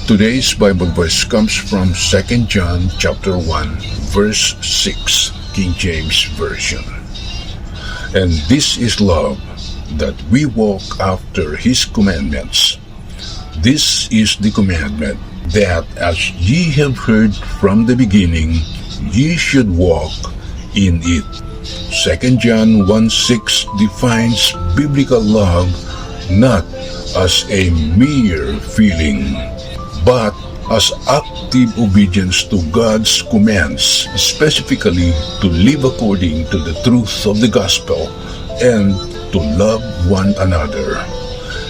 Today's Bible verse comes from 2 John chapter 1, verse 6, King James Version. And this is love, that we walk after his commandments. This is the commandment, that as ye have heard from the beginning, ye should walk in it. 2 John 1:6 defines biblical love not as a mere feeling, but as active obedience to God's commands, specifically to live according to the truth of the gospel and to love one another.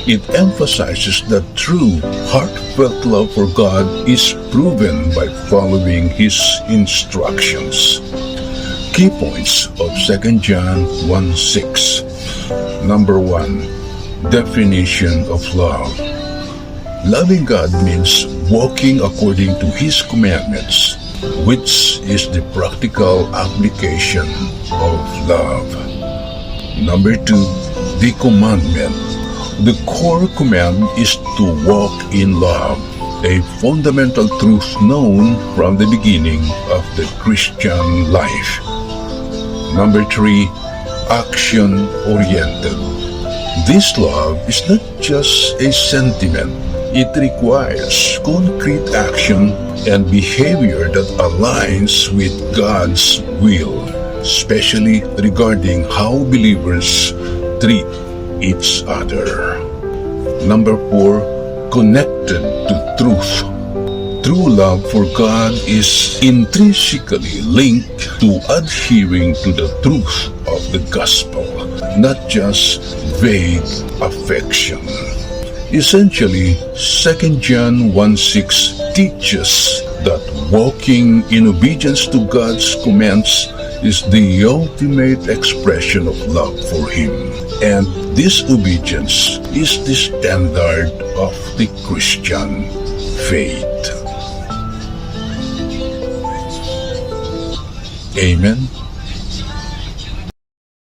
It emphasizes that true, heartfelt love for God is proven by following His instructions. Key points of 2 John 1:6. Number 1. Definition of love. Loving God means walking according to His commandments, which is the practical application of love. Number 2. The commandment. The core command is to walk in love, a fundamental truth known from the beginning of the Christian life. Number 3. Action-oriented. This love is not just a sentiment. It requires concrete action and behavior that aligns with God's will, especially regarding how believers treat each other. Number 4. Connected to truth. True love for God is intrinsically linked to adhering to the truth of the gospel, not just vague affection. Essentially, 2 John 1:6 teaches that walking in obedience to God's commands is the ultimate expression of love for Him, and this obedience is the standard of the Christian faith. Amen.